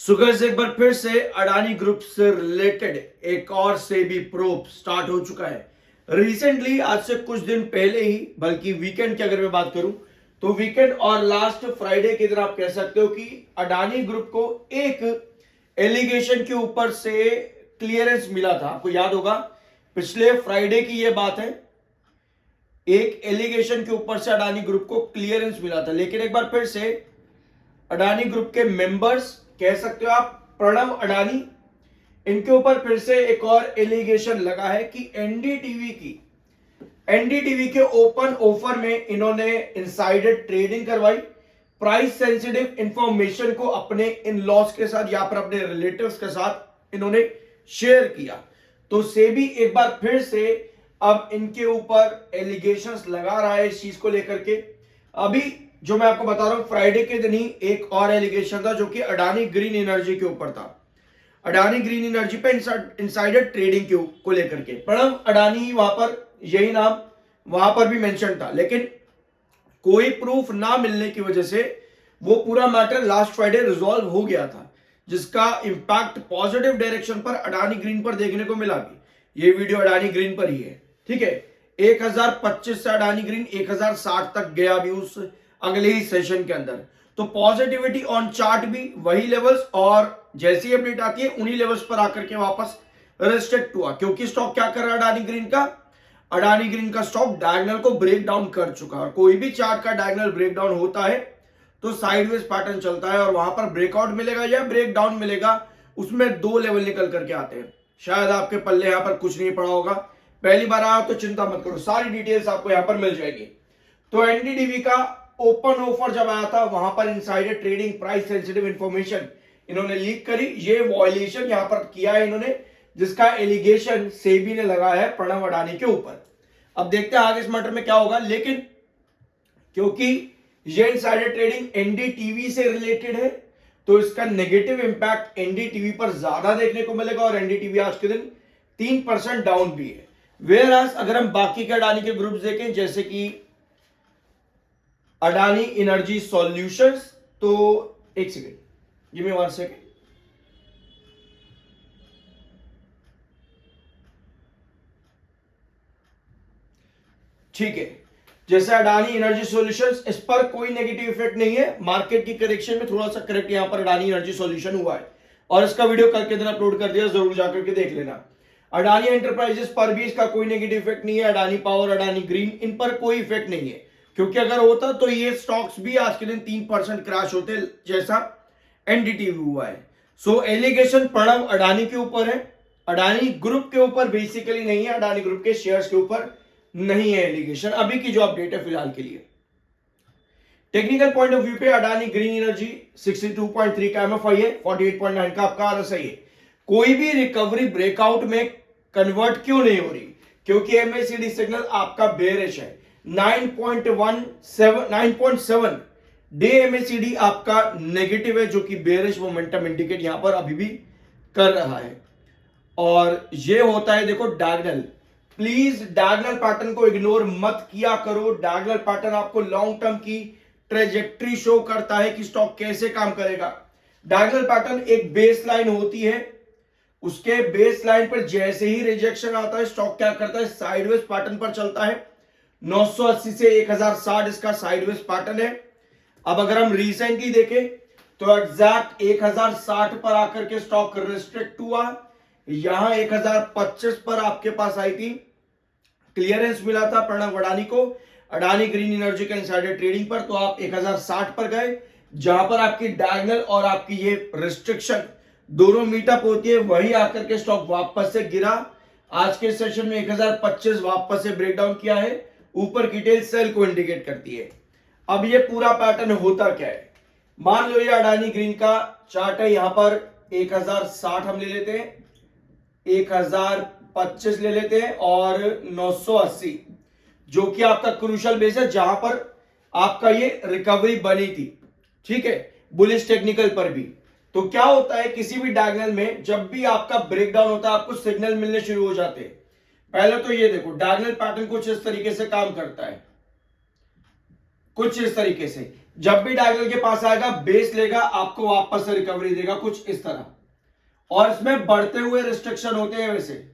Sugar से एक बार फिर से अडानी ग्रुप से रिलेटेड एक और सेबी प्रोब स्टार्ट हो चुका है। रिसेंटली आज से कुछ दिन पहले ही, बल्कि वीकेंड की अगर मैं बात करूं तो वीकेंड और लास्ट फ्राइडे के दिन आप कह सकते हो कि अडानी ग्रुप को एक एलिगेशन के ऊपर से क्लियरेंस मिला था। आपको याद होगा पिछले फ्राइडे की यह बात है, एक एलिगेशन के ऊपर से अडानी ग्रुप को क्लियरेंस मिला था। लेकिन एक बार फिर से अडानी ग्रुप के मेंबर्स, कह सकते हो आप प्रणव अडानी, इनके ऊपर फिर से एक और एलिगेशन लगा है कि एनडीटीवी के ओपन ऑफर में इन्होंने इनसाइडर ट्रेडिंग करवाई, प्राइस सेंसिटिव इंफॉर्मेशन को अपने इन लॉस के साथ या फिर अपने रिलेटिव्स के साथ इन्होंने शेयर किया। तो सेबी एक बार फिर से अब इनके ऊपर एलिगेशंस लगा रहा है इस चीज को लेकर के। अभी जो मैं आपको बता रहा हूं, फ्राइडे के दिन ही एक और एलिगेशन था जो कि अडानी ग्रीन एनर्जी के ऊपर था। अडानी ग्रीन एनर्जी पे इनसाइडर ट्रेडिंग को लेकर के प्रणव अडानी, वहां पर यही नाम वहां पर भी मेंशन था, लेकिन कोई प्रूफ ना मिलने की वजह से वो पूरा मैटर लास्ट फ्राइडे रिजॉल्व हो गया था, जिसका इंपैक्ट पॉजिटिव डायरेक्शन पर अडानी ग्रीन पर देखने को मिला। भी ये वीडियो अडानी ग्रीन पर ही है, ठीक है। 1025 से अडानी ग्रीन 1060 तक गया भी उस अगले ही सेशन के अंदर। तो पॉजिटिविटी ऑन चार्ट भी वही लेवल्स, और जैसी अपडेट आती है उन्हीं लेवल्स पर आकर के वापस रेस्ट्रिक्ट हुआ, क्योंकि स्टॉक क्या कर रहा है अडानी ग्रीन का स्टॉक डायगोनल को ब्रेक डाउन कर चुका है। कोई भी चार्ट का डायगोनल ब्रेक डाउन होता है तो साइडवेज पैटर्न चलता है, और वहां पर ब्रेकआउट मिलेगा या ब्रेक डाउन मिलेगा, उसमें दो लेवल निकल करके आते हैं। शायद आपके पल्ले यहां पर कुछ नहीं पड़ा होगा, पहली बार आया तो चिंता मत करो, सारी डिटेल्स आपको यहां पर मिल जाएगी। तो एनडीटीवी का ओपन ऑफर जब आया था, वहां पर insider trading, price sensitive information इन्होंने लीक करी। ये वॉयलेशन यहां पर किया है इन्होंने, जिसका एलिगेशन सेबी ने लगाया है प्रणव अडानी के ऊपर। अब देखते हैं आगे इस मैटर में क्या होगा, लेकिन क्योंकि ये इनसाइडर ट्रेडिंग एनडीटीवी से रिलेटेड है तो इसका नेगेटिव इंपैक्ट एनडीटीवी पर ज्यादा देखने को मिलेगा, और एनडीटीवी आज के दिन 3% डाउन भी है। वेयर अगर हम बाकी के अडानी के ग्रुप्स देखें, जैसे कि अडानी एनर्जी सॉल्यूशंस, तो एक सेकेंड, गिव मी 1 सेकेंड। ठीक है, जैसे अडानी एनर्जी सॉल्यूशंस, इस पर कोई नेगेटिव इफेक्ट नहीं है। मार्केट की करेक्शन में थोड़ा सा करेक्ट यहां पर अडानी एनर्जी सॉल्यूशन हुआ है, और इसका वीडियो कल के दिन अपलोड कर दिया, जरूर जाकर के देख लेना। अडानी एंटरप्राइजेस पर भी इसका कोई नेगेटिव इफेक्ट नहीं है। अडानी पावर, अडानी ग्रीन, इन पर कोई इफेक्ट नहीं है, क्योंकि अगर होता तो ये स्टॉक्स भी आज के दिन 3% क्रैश होते, जैसा एनडीटीवी हुआ है। सो एलिगेशन प्रणव अडानी के ऊपर है, अडानी ग्रुप के ऊपर बेसिकली नहीं है, अडानी ग्रुप के शेयर्स के ऊपर नहीं है एलिगेशन, अभी की जो अपडेट है फिलहाल के लिए। टेक्निकल पॉइंट ऑफ व्यू पे अडानी ग्रीन एनर्जी 62.3 का एमएफआई है, 48.9 का आपका आरएसआई है। कोई भी रिकवरी ब्रेकआउट में कन्वर्ट क्यों नहीं हो रही? क्योंकि एमएसीडी सिग्नल आपका बेरिश है। 9.7 डे एमएसीडी आपका नेगेटिव है, जो कि बेरिश मोमेंटम इंडिकेट यहां पर अभी भी कर रहा है। और ये होता है, देखो, डायगोनल। प्लीज डायगोनल पैटर्न को इग्नोर मत किया करो। डायगोनल पैटर्न आपको लॉन्ग टर्म की ट्रेजेक्ट्री शो करता है कि स्टॉक कैसे काम करेगा। डायगोनल पैटर्न एक बेस लाइन होती है, उसके बेस लाइन पर जैसे ही रिजेक्शन आता है, स्टॉक क्या करता है, साइडवेज पैटर्न पर चलता है। 980 से 1060 इसका साइडवेज पैटर्न है। अब अगर हम रिसेंटली देखें तो एग्जैक्ट 1060 पर आकर के स्टॉक रिस्ट्रिक्ट हुआ, यहां 1025 पर आपके पास आई थी, क्लियरेंस मिला था प्रणव अडानी को, अडानी ग्रीन एनर्जी का इनसाइडर ट्रेडिंग पर, तो आप 1060 पर गए, जहां पर आपकी डायगोनल और आपकी ये रिस्ट्रिक्शन दोनों मीटअप होती है, वही आकर के स्टॉक वापस से गिरा। आज के सेशन में 1025 वापस से ब्रेकडाउन किया है, ऊपर की टेल सेल को इंडिकेट करती है। अब ये पूरा पैटर्न होता क्या है, मान लो ये अडानी ग्रीन का चार्ट है, यहां पर 1060 हम ले लेते हैं, 1025 ले लेते हैं, और 980 जो कि आपका क्रूशियल बेस है, जहां पर आपका ये रिकवरी बनी थी, ठीक है, बुलिश टेक्निकल पर भी। तो क्या होता है, किसी भी डायगोनल में जब भी आपका ब्रेकडाउन होता है, आपको सिग्नल मिलने शुरू हो जाते हैं। पहले तो ये देखो, डायगोनल पैटर्न कुछ इस तरीके से काम करता है, कुछ इस तरीके से। जब भी डायगोनल के पास आएगा बेस लेगा, आपको वापस से रिकवरी देगा कुछ इस तरह। और इसमें बढ़ते हुए रिस्ट्रिक्शन होते हैं, वैसे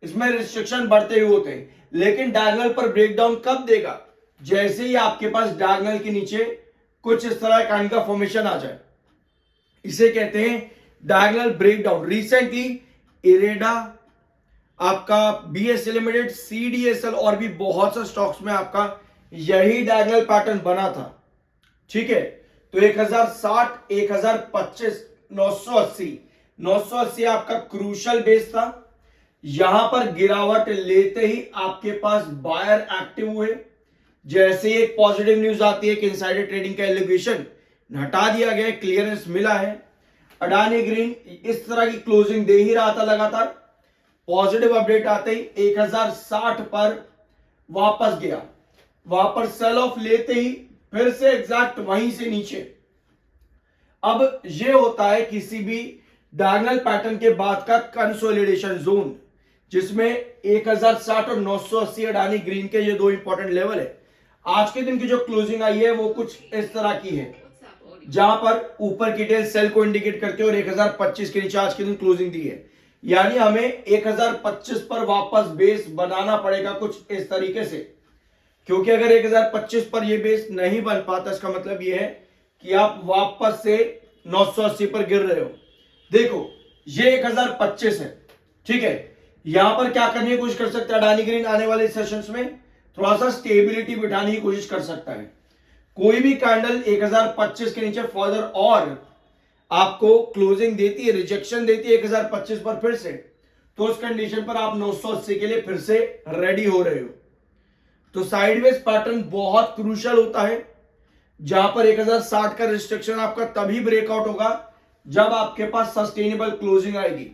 इसमें रिस्ट्रिक्शन बढ़ते हुए होते हैं, लेकिन डायगोनल पर ब्रेकडाउन कब देगा? जैसे ही आपके पास डायगोनल के नीचे कुछ इस तरह काइंड का फॉर्मेशन आ जाए, इसे कहते हैं डायगोनल ब्रेकडाउन। रिसेंटली इरेडा, आपका बीएससी लिमिटेड, सीडीएसएल और भी बहुत से स्टॉक्स में आपका यही डायगोनल पैटर्न बना था। ठीक है, तो 1060, 1025, 980, 980 आपका क्रूशल बेस था। यहां पर गिरावट लेते ही आपके पास बायर एक्टिव हुए। जैसे ही एक पॉजिटिव न्यूज आती है कि इनसाइडर ट्रेडिंग का एलिगेशन हटा दिया गया, क्लियरेंस मिला है, अडानी ग्रीन इस तरह की क्लोजिंग दे ही रहा था लगातार। पॉजिटिव अपडेट आते ही 1060 पर वापस गया, वहां सेल ऑफ लेते ही फिर से एग्जैक्ट वहीं से नीचे। अब ये होता है किसी भी डायगोनल पैटर्न के बाद का कंसोलिडेशन जोन, जिसमें 1060 और 980 अडानी ग्रीन के ये दो इंपॉर्टेंट लेवल है। आज के दिन की जो क्लोजिंग आई है वो कुछ इस तरह की है, जहां पर ऊपर की टेल सेल को इंडिकेट करते हैं और 1025 के नीचे आज के दिन क्लोजिंग दी है। यानी हमें 1025 पर वापस बेस बनाना पड़ेगा कुछ इस तरीके से, क्योंकि अगर 1025 पर यह बेस नहीं बन पाता, इसका मतलब यह है कि आप वापस से 980 पर गिर रहे हो। देखो ये 1025 है, ठीक है, यहां पर क्या करने की कोशिश कर सकते हैं अडानी ग्रीन आने वाले सेशंस में, थोड़ा सा स्टेबिलिटी बिठाने की कोशिश कर सकता है। कोई भी कैंडल 1025 के नीचे फर्दर और आपको क्लोजिंग देती है, रिजेक्शन देती है 1025 पर फिर से, तो उस कंडीशन पर आप 980 के लिए फिर से रेडी हो रहे हो। तो साइडवेज पैटर्न बहुत क्रूशियल होता है, जहां पर 1060 का रिस्ट्रिक्शन आपका तभी ब्रेकआउट होगा जब आपके पास सस्टेनेबल क्लोजिंग आएगी।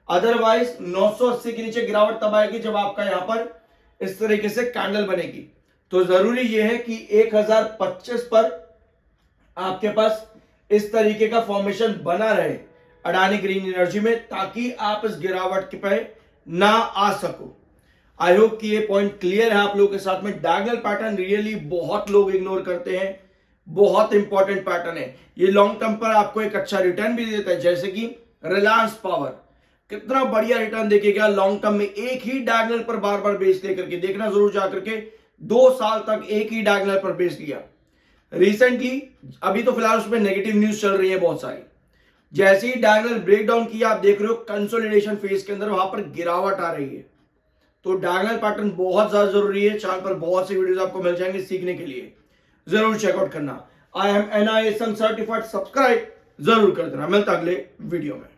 अदरवाइज 980 के नीचे गिरावट तब आएगी जब आपका यहां पर इस तरीके से कैंडल बनेगी। तो जरूरी यह है कि 1025 पर आपके पास इस तरीके का फॉर्मेशन बना रहे अडानी ग्रीन एनर्जी में, ताकि आप इस गिरावट के पे ना आ सको। आई होप कि ये पॉइंट क्लियर है आप लोगों के साथ में। डायगोनल पैटर्न रियली बहुत लोग इग्नोर करते हैं, बहुत इंपॉर्टेंट पैटर्न है। ये लॉन्ग टर्म पर आपको एक अच्छा रिटर्न भी देता है, जैसे कि रिलायंस पावर कितना बढ़िया रिटर्न देखेगा लॉन्ग टर्म में, एक ही डायगोनल पर बार बार बेस लेकर के। देखना जरूर जाकर के, 2 साल तक एक ही डायगोनल पर बेस लिया। रिसेंटली अभी तो फिलहाल उसमें नेगेटिव न्यूज चल रही है बहुत सारी, जैसे ही डायगोनल ब्रेकडाउन किया आप देख रहे हो कंसोलिडेशन फेज के अंदर वहां पर गिरावट आ रही है। तो डायगोनल पैटर्न बहुत ज्यादा जरूरी है। चैनल पर बहुत सी वीडियोस आपको मिल जाएंगे सीखने के लिए, जरूर चेकआउट करना। I am NISM certified, subscribe जरूर कर देना। मिलता अगले वीडियो में।